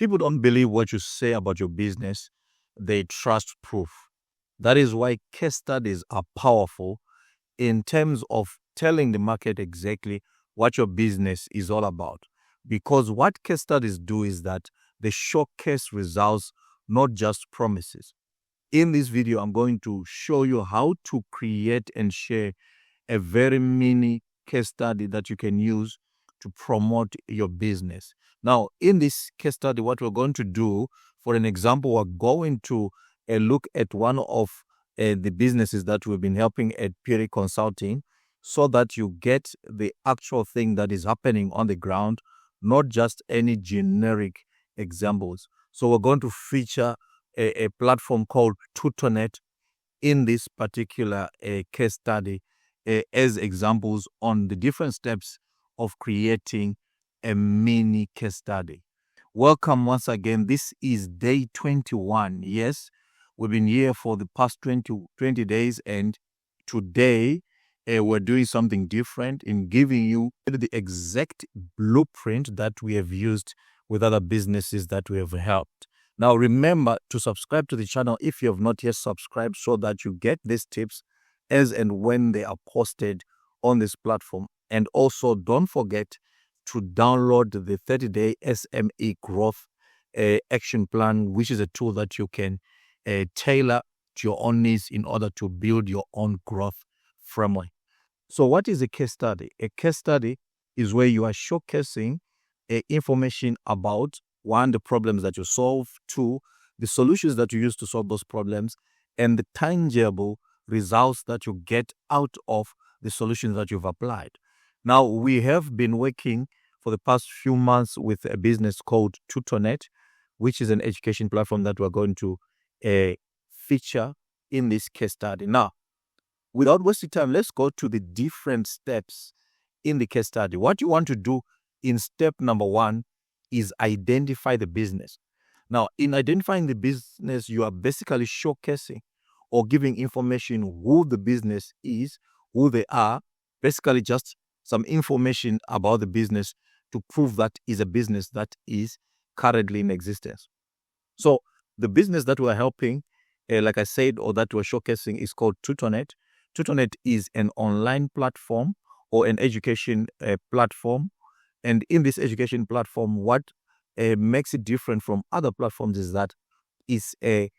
People don't believe what you say about your business. They trust proof. That is why case studies are powerful in terms of telling the market exactly what your business is all about. Because what case studies do is that they showcase results, not just promises. In this video, I'm going to show you how to create and share a very mini case study that you can use to promote your business. Now, in this case study, what we're going to do, for an example, we're going to look at one of the businesses that we've been helping at Phiri Consulting, so that you get the actual thing that is happening on the ground, not just any generic examples. So we're going to feature a platform called Tutornet in this particular case study as examples on the different steps of creating a mini case study. Welcome once again. This is day 21. Yes, we've been here for the past 20 days, and today we're doing something different in giving you the exact blueprint that we have used with other businesses that we have helped. Now, remember to subscribe to the channel if you have not yet subscribed, so that you get these tips as and when they are posted on this platform. And also, don't forget to download the 30-day SME growth action plan, which is a tool that you can tailor to your own needs in order to build your own growth framework. So what is a case study? A case study is where you are showcasing information about, one, the problems that you solve, two, the solutions that you use to solve those problems, and the tangible results that you get out of the solutions that you've applied. Now, we have been working for the past few months with a business called Tutornet, which is an education platform that we're going to feature in this case study. Now, without wasting time, let's go to the different steps in the case study. What you want to do in step number one is identify the business. Now, in identifying the business, you are basically showcasing or giving information who the business is, who they are, basically just some information about the business to prove that is a business that is currently in existence. So the business that we're helping, like I said, or that we're showcasing, is called Tutornet. Tutornet is an online platform or an education platform. And in this education platform, what makes it different from other platforms is that it's a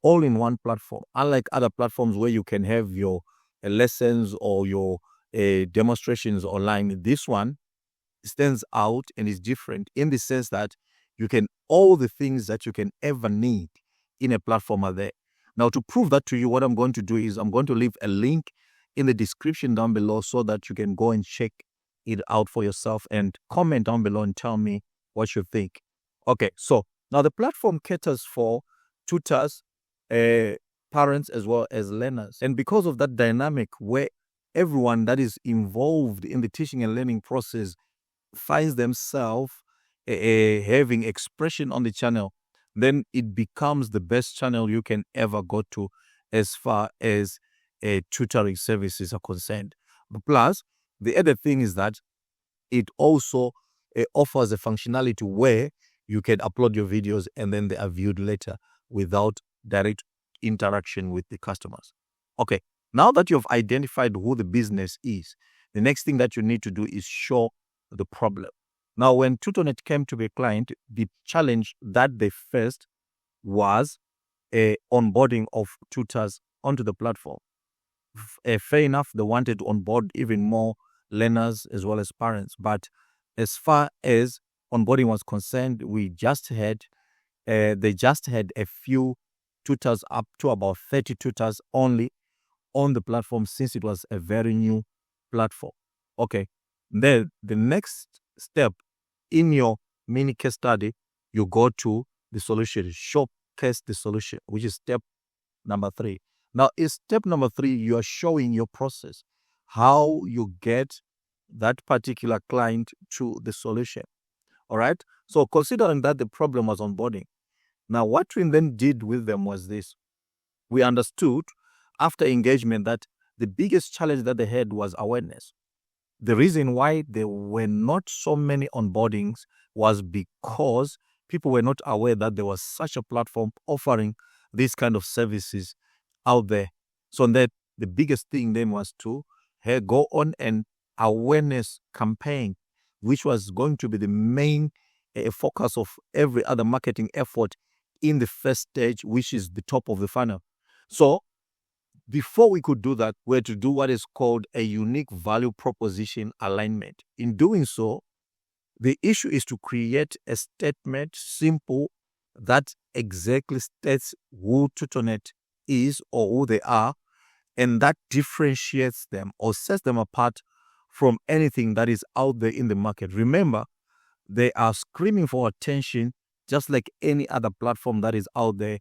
all-in-one platform. Unlike other platforms where you can have your lessons or your demonstrations online, this one stands out and is different in the sense that you can, all the things that you can ever need in a platform are there. Now, to prove that to you, what I'm going to do is I'm going to leave a link in the description down below so that you can go and check it out for yourself and comment down below and tell me what you think. Okay, so now the platform caters for tutors, parents, as well as learners. And because of that dynamic where everyone that is involved in the teaching and learning process finds themselves having expression on the channel, then it becomes the best channel you can ever go to as far as tutoring services are concerned. Plus, the other thing is that it also offers a functionality where you can upload your videos and then they are viewed later without direct interaction with the customers. Okay, now that you've identified who the business is, the next thing that you need to do is show the problem. Now, when Tutornet came to be a client, the challenge that they faced was a onboarding of tutors onto the platform. Fair enough, they wanted to onboard even more learners as well as parents. But as far as onboarding was concerned, they just had a few tutors, up to about 30 tutors only on the platform, since it was a very new platform. Okay, then the next step in your mini case study, you go to the solution, showcase the solution, which is step number 3. Now, in step number 3, you are showing your process, how you get that particular client to the solution. All right. So considering that the problem was onboarding, now what we then did with them was this. We understood after engagement that the biggest challenge that they had was awareness. The reason why there were not so many onboardings was because People were not aware that there was such a platform offering these kind of services out there. So that the biggest thing then was to go on an awareness campaign, which was going to be the main focus of every other marketing effort in the first stage, which is the top of the funnel. So before we could do that, we had to do what is called a unique value proposition alignment. In doing so, the issue is to create a statement simple that exactly states who Tutonet is or who they are, and that differentiates them or sets them apart from anything that is out there in the market. Remember, they are screaming for attention just like any other platform that is out there.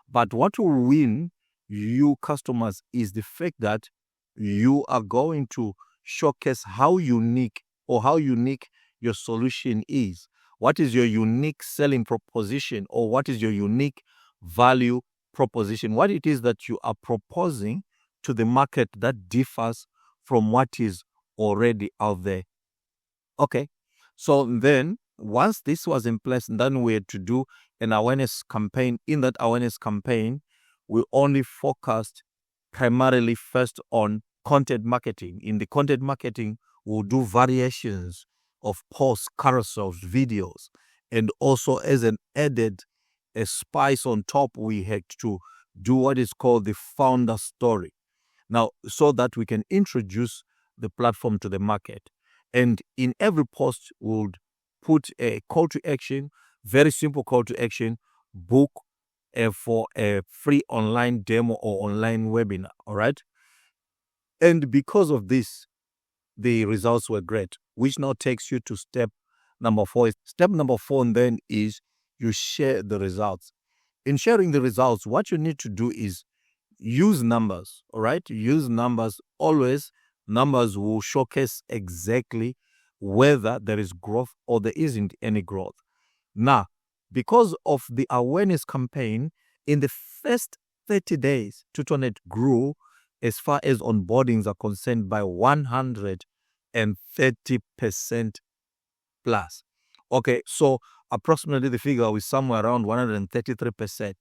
But what will win you customers is the fact that you are going to showcase how unique your solution is. What is your unique selling proposition, or what is your unique value proposition? What it is that you are proposing to the market that differs from what is already out there. Okay. So then once this was in place, then we had to do an awareness campaign. In that awareness campaign, we only focused primarily first on content marketing. In the content marketing, we'll do variations of posts, carousels, videos, and also as an added a spice on top, we had to do what is called the founder story. Now, so that we can introduce the platform to the market. And in every post, we'll put a call to action, very simple call to action, book for a free online demo or online webinar. All right. And because of this, the results were great, which now takes you to step number 4. Step number 4 then is you share the results. In sharing the results, what you need to do is use numbers, all right? Use numbers. Always, numbers will showcase exactly whether there is growth or there isn't any growth. Now, because of the awareness campaign, in the first 30 days, Tutonet grew as far as onboardings are concerned by 130% plus. Okay, so approximately the figure was somewhere around 133%.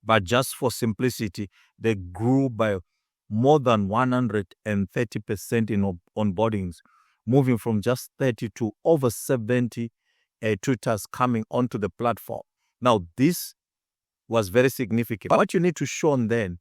But just for simplicity, they grew by more than 130% in onboardings, moving from just 30 to over 70 tutors coming onto the platform. Now, this was very significant. What you need to show then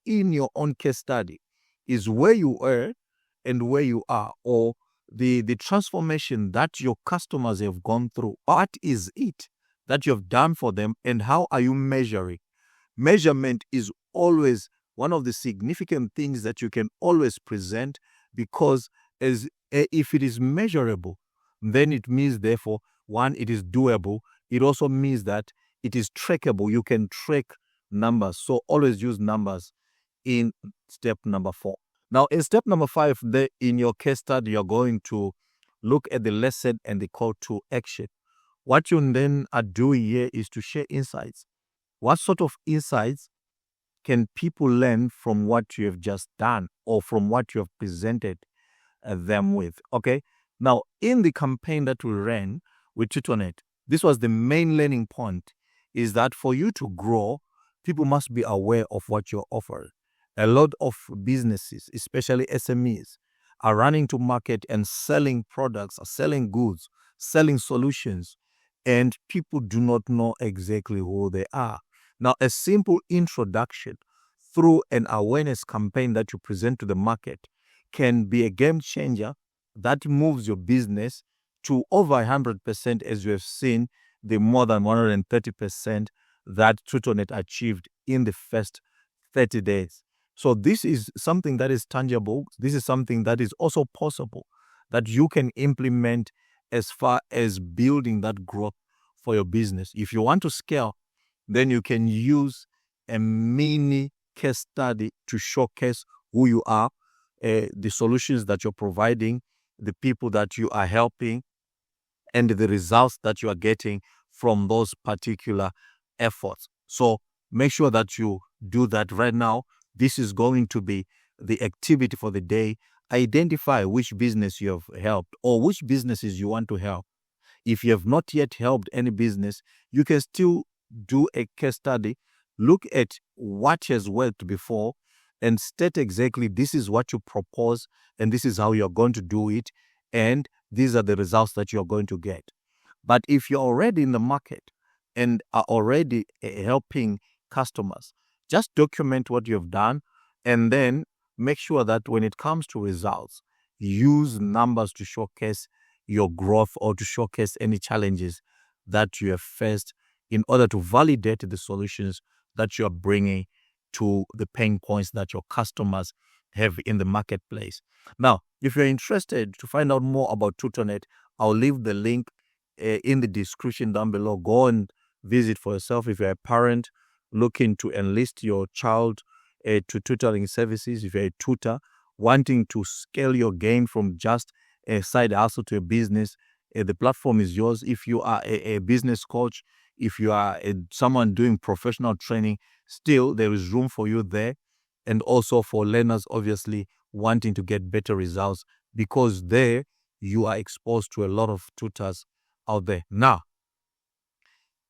in your own case study is where you were and where you are, or the transformation that your customers have gone through. What is it that you have done for them, and how are you measuring? Measurement is always one of the significant things that you can always present, because if it is measurable, then it means, therefore, one, it is doable. It also means that it is trackable. You can track numbers. So always use numbers in step number 4. Now, in step number 5, in your case study, you're going to look at the lesson and the call to action. What you then are doing here is to share insights. What sort of insights can people learn from what you have just done or from what you have presented them with? Okay. Now, in the campaign that we ran with Tutonet, this was the main learning point, is that for you to grow, people must be aware of what you're offering. A lot of businesses, especially SMEs, are running to market and selling products, selling goods, selling solutions, and people do not know exactly who they are. Now, a simple introduction through an awareness campaign that you present to the market can be a game changer that moves your business to over 100%, as you have seen the more than 130% that Tutonet achieved in the first 30 days. So this is something that is tangible. This is something that is also possible that you can implement as far as building that growth for your business. If you want to scale, then you can use a mini case study to showcase who you are, the solutions that you're providing, the people that you are helping, and the results that you are getting from those particular efforts. So make sure that you do that right now. This is going to be the activity for the day. Identify which business you have helped or which businesses you want to help. If you have not yet helped any business, you can still do a case study, look at what has worked before, and state exactly this is what you propose, and this is how you're going to do it, and these are the results that you're going to get. But if you're already in the market and are already helping customers, just document what you've done, and then make sure that when it comes to results, use numbers to showcase your growth or to showcase any challenges that you have faced in order to validate the solutions that you're bringing to the pain points that your customers have in the marketplace. Now, if you're interested to find out more about TutorNet, I'll leave the link in the description down below. Go and visit for yourself. If you're a parent looking to enlist your child to tutoring services, if you're a tutor wanting to scale your game from just a side hustle to a business, the platform is yours. If you are a business coach, if you are someone doing professional training, still there is room for you there. And also for learners, obviously, wanting to get better results, because there you are exposed to a lot of tutors out there. Now,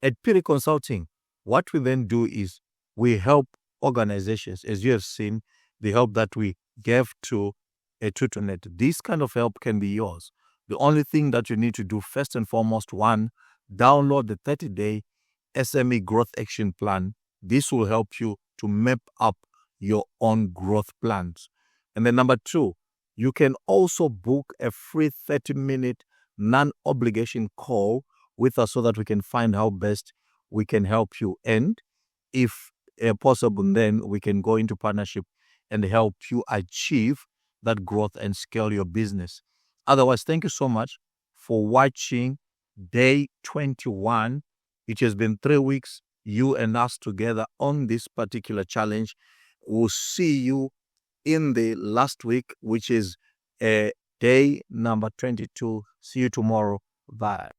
at Phiri Consulting, what we then do is we help organizations, as you have seen, the help that we gave to a TutorNet. This kind of help can be yours. The only thing that you need to do, first and foremost, one, download the 30-day SME Growth Action Plan. This will help you to map up your own growth plans. And then number two, you can also book a free 30-minute non-obligation call with us so that we can find how best we can help you. And if possible, then we can go into partnership and help you achieve that growth and scale your business. Otherwise, thank you so much for watching day 21. It has been 3 weeks, you and us together on this particular challenge. We'll see you in the last week, which is day number 22. See you tomorrow. Bye.